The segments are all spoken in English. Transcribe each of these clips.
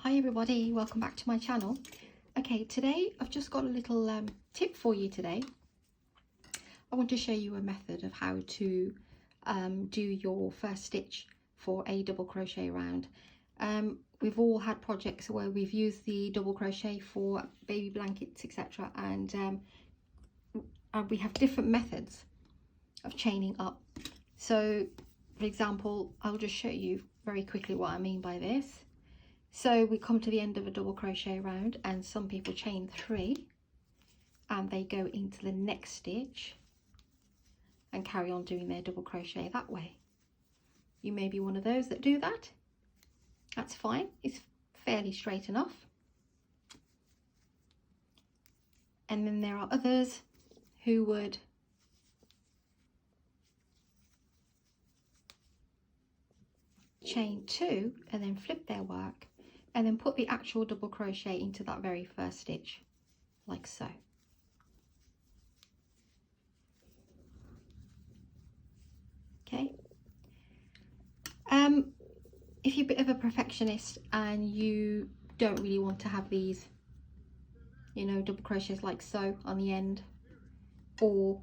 Hi everybody, welcome back to my channel. Okay, today I've just got a little tip for you today. I want to show you a method of how to do your first stitch for a double crochet round. We've all had projects where we've used the double crochet for baby blankets, etc. And we have different methods of chaining up. So for example, I'll just show you very quickly what I mean by this. So we come to the end of a double crochet round and some people chain 3 and they go into the next stitch and carry on doing their double crochet that way. You may be one of those that do that. That's fine, it's fairly straight enough. And then there are others who would chain 2 and then flip their work and then put the actual double crochet into that very first stitch, like so. Okay. If you're a bit of a perfectionist and you don't really want to have these, you know, double crochets like so on the end, or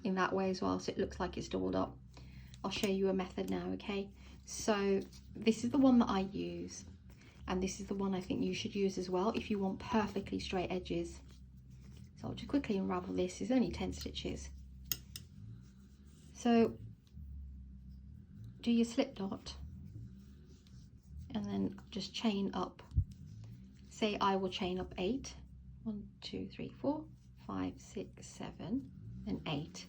in that way as well, so it looks like it's doubled up, I'll show you a method now. Okay, so this is the one that I use, and this is the one I think you should use as well if you want perfectly straight edges. So I'll just quickly unravel this. It's only 10 stitches. So do your slip knot and then just chain up. Say I will chain up 8. 1, 2, 3, 4, 5, 6, 7 and 8.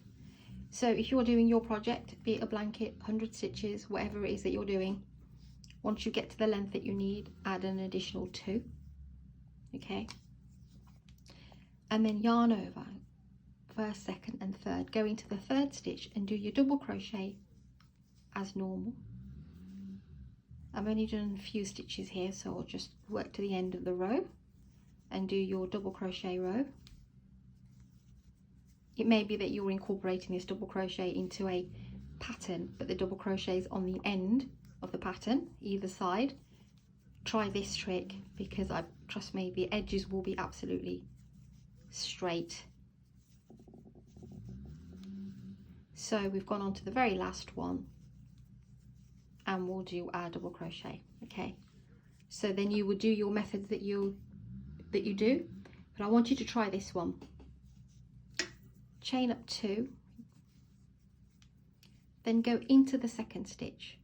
So if you're doing your project, be it a blanket, 100 stitches, whatever it is that you're doing, once you get to the length that you need, add an additional 2. Okay, and then yarn over first, second and third, go into the third stitch and do your double crochet as normal. I've only done a few stitches here, so I'll just work to the end of the row and do your double crochet row. It may be that you're incorporating this double crochet into a pattern, but the double crochet is on the end of the pattern, either side. Try this trick because trust me, the edges will be absolutely straight. So we've gone on to the very last one and we'll do our double crochet. Okay, so then you will do your methods that you do, but I want you to try this one. Chain up 2, then go into the second stitch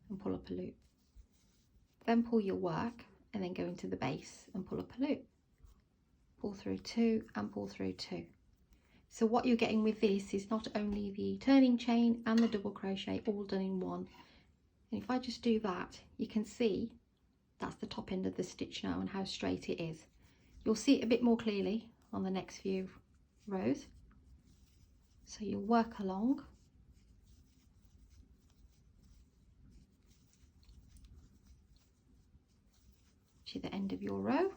and pull up a loop, then pull your work and then go into the base and pull up a loop, pull through 2 and pull through 2. So what you're getting with this is not only the turning chain and the double crochet all done in one. And if I just do that, you can see that's the top end of the stitch now and how straight it is. You'll see it a bit more clearly on the next few rows. So you'll work along to the end of your row.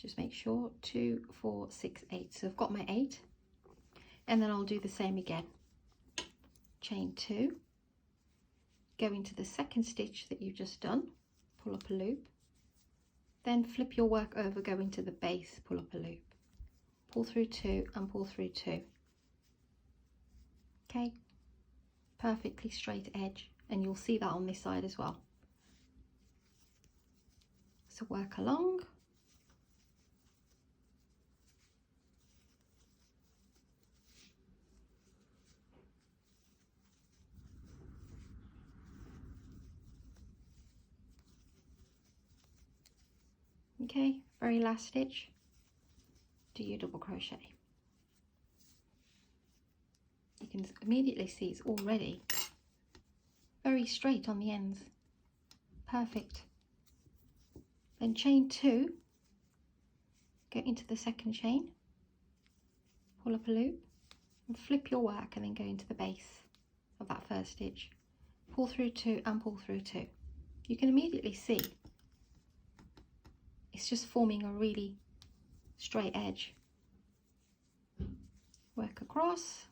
Just make sure 2, 4, 6, 8. So I've got my 8, and then I'll do the same again. Chain 2, go into the second stitch that you've just done, pull up a loop, then flip your work over, go into the base, pull up a loop, pull through 2 and pull through 2. Okay, perfectly straight edge, and you'll see that on this side as well. So work along. Okay, very last stitch, do your double crochet. You can immediately see it's already very straight on the ends. Perfect. Then chain 2, go into the second chain, pull up a loop and flip your work and then go into the base of that first stitch. Pull through 2 and pull through 2. You can immediately see it's just forming a really straight edge. work across.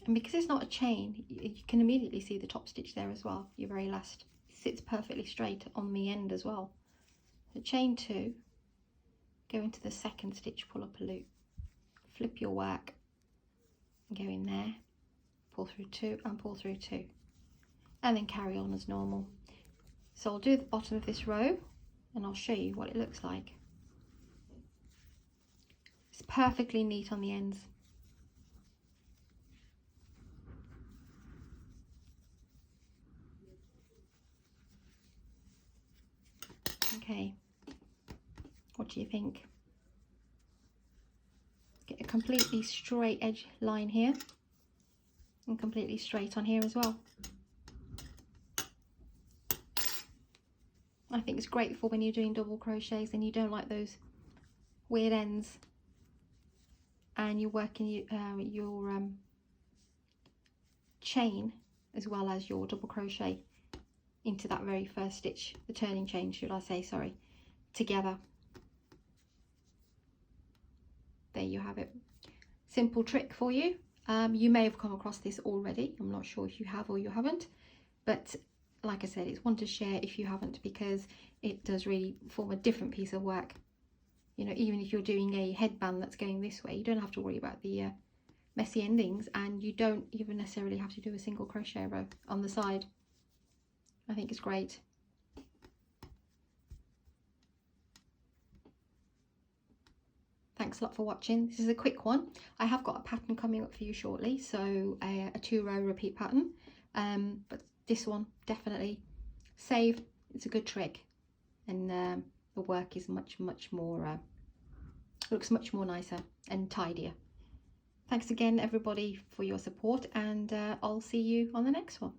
And because it's not a chain, you can immediately see the top stitch there as well, your very last. It sits perfectly straight on the end as well. So chain 2, go into the second stitch, pull up a loop, flip your work, and go in there, pull through 2 and pull through 2, and then carry on as normal. So I'll do the bottom of this row and I'll show you what it looks like. It's perfectly neat on the ends. Okay, what do you think? Get a completely straight edge line here and completely straight on here as well. I think it's great for when you're doing double crochets and you don't like those weird ends and you're working your chain as well as your double crochet into that very first stitch, the turning chain should I say, sorry, together. There you have it. Simple trick for you. You may have come across this already. I'm not sure if you have or you haven't, but like I said, it's one to share if you haven't, because it does really form a different piece of work. You know, even if you're doing a headband that's going this way, you don't have to worry about the messy endings, and you don't even necessarily have to do a single crochet row on the side. I think it's great. Thanks a lot for watching. This is a quick one. I have got a pattern coming up for you shortly, so a 2-row repeat pattern, but this one definitely save. It's a good trick, and the work is much more looks much more nicer and tidier. Thanks again everybody for your support, and I'll see you on the next one.